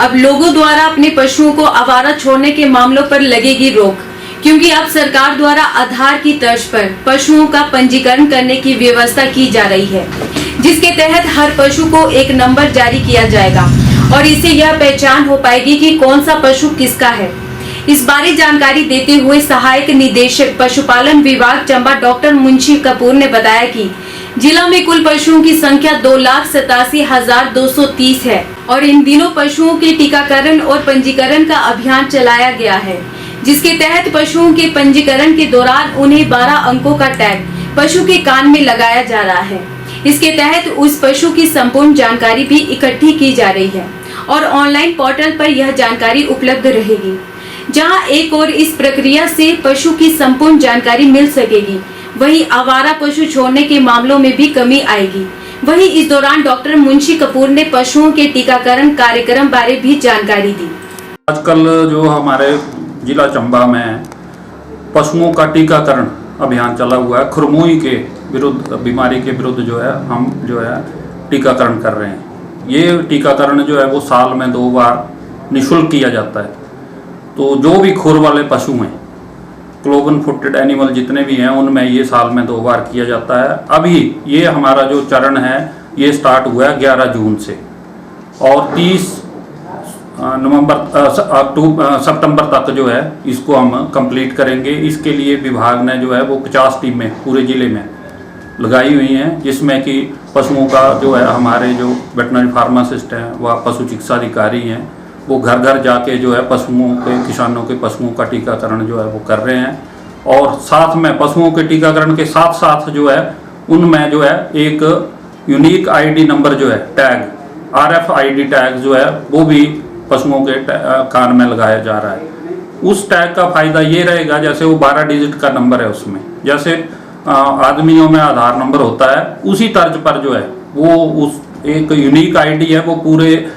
अब लोगों द्वारा अपने पशुओं को आवारा छोड़ने के मामलों पर लगेगी रोक, क्योंकि अब सरकार द्वारा आधार की तर्ज पर पशुओं का पंजीकरण करने की व्यवस्था की जा रही है, जिसके तहत हर पशु को एक नंबर जारी किया जाएगा और इससे यह पहचान हो पाएगी कि कौन सा पशु किसका है। इस बारे जानकारी देते हुए सहायक निदेशक पशुपालन विभाग चंबा डॉक्टर मुंशी कपूर ने बताया कि जिला में कुल पशुओं की संख्या 2,87,230 है और इन दिनों पशुओं के टीकाकरण और पंजीकरण का अभियान चलाया गया है, जिसके तहत पशुओं के पंजीकरण के दौरान उन्हें 12 अंकों का टैग पशु के कान में लगाया जा रहा है। इसके तहत उस पशु की संपूर्ण जानकारी भी इकट्ठी की जा रही है और ऑनलाइन पोर्टल पर यह जानकारी उपलब्ध रहेगी, जहां एक और इस प्रक्रिया से पशु की संपूर्ण जानकारी मिल सकेगी। वहीं आवारा पशु छोड़ने के मामलों में भी कमी आएगी। वहीं इस दौरान डॉक्टर मुंशी कपूर ने पशुओं के टीकाकरण कार्यक्रम बारे भी जानकारी दी। आजकल जो हमारे जिला चंबा में पशुओं का टीकाकरण अभियान चला हुआ है, खुरमुई के विरुद्ध, बीमारी के विरुद्ध जो है हम जो है टीकाकरण कर रहे हैं। ये टीकाकरण जो है वो साल में 2 बार निःशुल्क किया जाता है। तो जो भी खुर वाले पशु हैं, क्लोवन फुटेड एनिमल जितने भी हैं, उनमें ये साल में 2 बार किया जाता है। अभी ये हमारा जो चरण है ये स्टार्ट हुआ है 11 जून से और 30 सितंबर तक जो है इसको हम कंप्लीट करेंगे। इसके लिए विभाग ने जो है वो 50 टीमें पूरे ज़िले में लगाई हुई हैं, जिसमें कि पशुओं का जो है हमारे जो वेटनरी फार्मासिस्ट हैं व पशु चिकित्सा अधिकारी हैं वो घर घर जाके जो है पशुओं के, किसानों के पशुओं का टीकाकरण जो है वो कर रहे हैं। और साथ में पशुओं के टीकाकरण के साथ साथ जो है उनमें जो है एक यूनिक आईडी नंबर जो है टैग, RFID टैग जो है वो भी पशुओं के कान में लगाया जा रहा है। उस टैग का फायदा ये रहेगा, जैसे वो 12 डिजिट का नंबर है, उसमें जैसे आदमियों में आधार नंबर होता है उसी तर्ज पर जो है वो उस एक यूनिक आईडी है, वो पूरे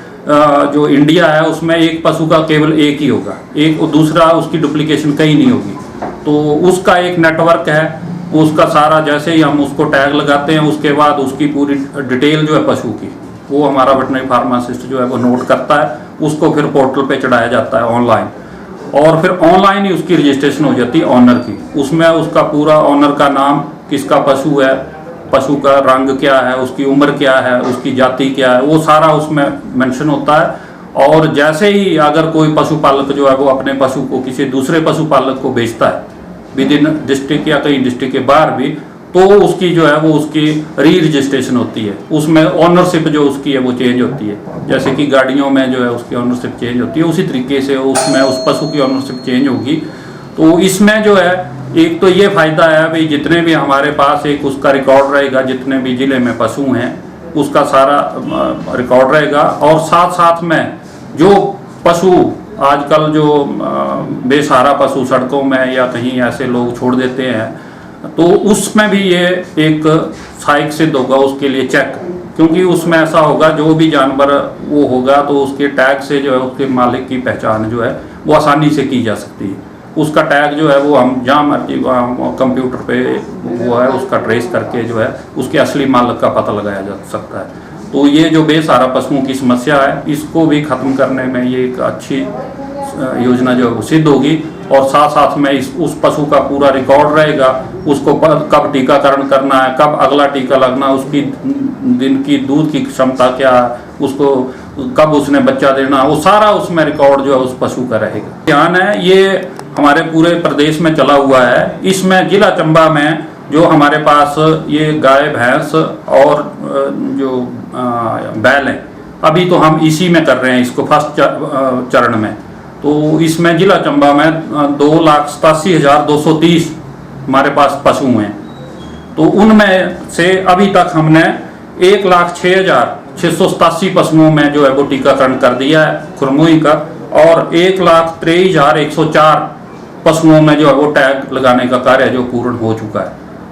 जो इंडिया है उसमें एक पशु का केवल एक ही होगा, एक दूसरा उसकी डुप्लीकेशन कहीं नहीं होगी। तो उसका एक नेटवर्क है, उसका सारा जैसे ही हम उसको टैग लगाते हैं उसके बाद उसकी पूरी डिटेल जो है पशु की वो हमारा वेटनरी फार्मासिस्ट जो है वो नोट करता है, उसको फिर पोर्टल पे चढ़ाया जाता है ऑनलाइन और फिर ऑनलाइन ही उसकी रजिस्ट्रेशन हो जाती है ऑनर की। उसमें उसका पूरा ऑनर का नाम, किसका पशु है, पशु का रंग क्या है, उसकी उम्र क्या है, उसकी जाति क्या है, वो सारा उसमें मेंशन होता है। और जैसे ही अगर कोई पशुपालक जो है वो अपने पशु को किसी दूसरे पशुपालक को बेचता है विद इन डिस्ट्रिक्ट या कई डिस्ट्रिक्ट के बाहर भी, तो उसकी जो है वो उसकी री रजिस्ट्रेशन होती है, उसमें ऑनरशिप जो उसकी है वो चेंज होती है। जैसे कि गाड़ियों में जो है उसकी ऑनरशिप चेंज होती है, उसी तरीके से उसमें उस पशु की ऑनरशिप चेंज होगी। तो इसमें जो है एक तो ये फायदा है भाई, जितने भी हमारे पास एक उसका रिकॉर्ड रहेगा, जितने भी जिले में पशु हैं उसका सारा रिकॉर्ड रहेगा। और साथ साथ में जो पशु आजकल जो बेसहारा पशु सड़कों में या कहीं ऐसे लोग छोड़ देते हैं, तो उसमें भी ये एक सहायक सिद्ध होगा उसके लिए चेक, क्योंकि उसमें ऐसा होगा जो भी जानवर वो होगा तो उसके टैग से जो है उसके मालिक की पहचान जो है वो आसानी से की जा सकती है। उसका टैग जो है वो हम जहाँ मर्जी कंप्यूटर पे वो है उसका ट्रेस करके जो है उसके असली मालिक का पता लगाया जा सकता है। तो ये जो बेसहारा पशुओं की समस्या है इसको भी ख़त्म करने में ये एक अच्छी योजना जो है वो सिद्ध होगी। और साथ साथ में उस पशु का पूरा रिकॉर्ड रहेगा, उसको कब टीकाकरण करना है, कब अगला टीका लगना है, उसकी दिन की दूध की क्षमता क्या है, उसको कब उसने बच्चा देना, वो सारा उसमें रिकॉर्ड जो है उस पशु का रहेगा। ध्यान है ये हमारे पूरे प्रदेश में चला हुआ है। इसमें जिला चंबा में जो हमारे पास ये गाय भैंस और जो बैल हैं, अभी तो हम इसी में कर रहे हैं इसको फर्स्ट चरण में। तो इसमें जिला चंबा में 2,87,230 हमारे पास पशु हैं। तो उनमें से अभी तक हमने 1,06,687 पशुओं में जो है वो टीकाकरण कर दिया है खुरमुई का, और 1,23,104 पशुओं में जो है वो टैग लगाने का कार्य जो पूर्ण हो चुका है।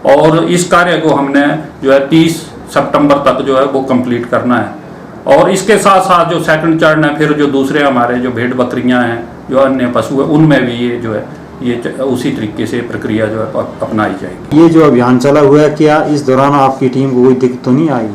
और इस कार्य को हमने जो है 30 सितंबर तक जो है वो कंप्लीट करना है। और इसके साथ साथ जो सेकंड चरण है, फिर जो दूसरे हमारे जो भेड़ बकरियां हैं, जो अन्य पशु है, उनमें भी ये जो है ये उसी तरीके से प्रक्रिया जो है अपनाई जाएगी। ये जो अभियान चला हुआ है, क्या इस दौरान आपकी टीम को कोई दिक्कत तो नहीं आई?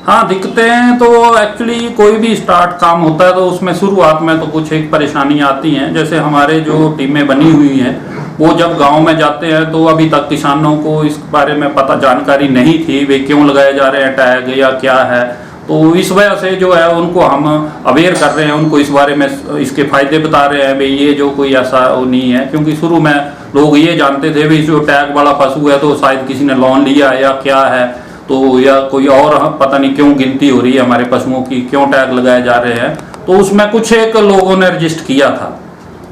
हाँ, दिक्कतें तो एक्चुअली कोई भी स्टार्ट काम होता है तो उसमें शुरुआत में तो कुछ एक परेशानी आती हैं। जैसे हमारे जो टीमें बनी हुई हैं वो जब गांव में जाते हैं तो अभी तक किसानों को इस बारे में पता जानकारी नहीं थी, वे क्यों लगाए जा रहे हैं टैग या क्या है। तो इस वजह से जो है उनको हम अवेयर कर रहे हैं, उनको इस बारे में इसके फायदे बता रहे हैं। भाई ये जो कोई ऐसा वो नहीं है, क्योंकि शुरू में लोग ये जानते थे भाई जो टैग वाला पशु है तो शायद किसी ने लोन लिया या क्या है, तो या कोई और पता नहीं क्यों गिनती हो रही है हमारे पशुओं की, क्यों टैग लगाए जा रहे हैं। तो उसमें कुछ एक लोगों ने रजिस्टर किया था,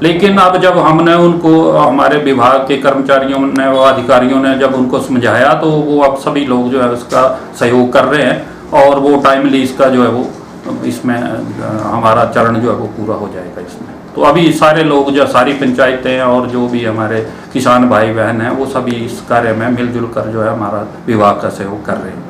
लेकिन अब जब हमने उनको हमारे विभाग के कर्मचारियों ने व अधिकारियों ने जब उनको समझाया तो वो अब सभी लोग जो है उसका सहयोग कर रहे हैं और वो टाइमली इसका जो है वो इसमें हमारा चरण जो है वो पूरा हो जाएगा इसमें। तो अभी सारे लोग जो सारी पंचायतें और जो भी हमारे किसान भाई बहन हैं वो सभी इस कार्य में मिलजुल कर जो है हमारा विभाग का सहयोग कर रहे हैं।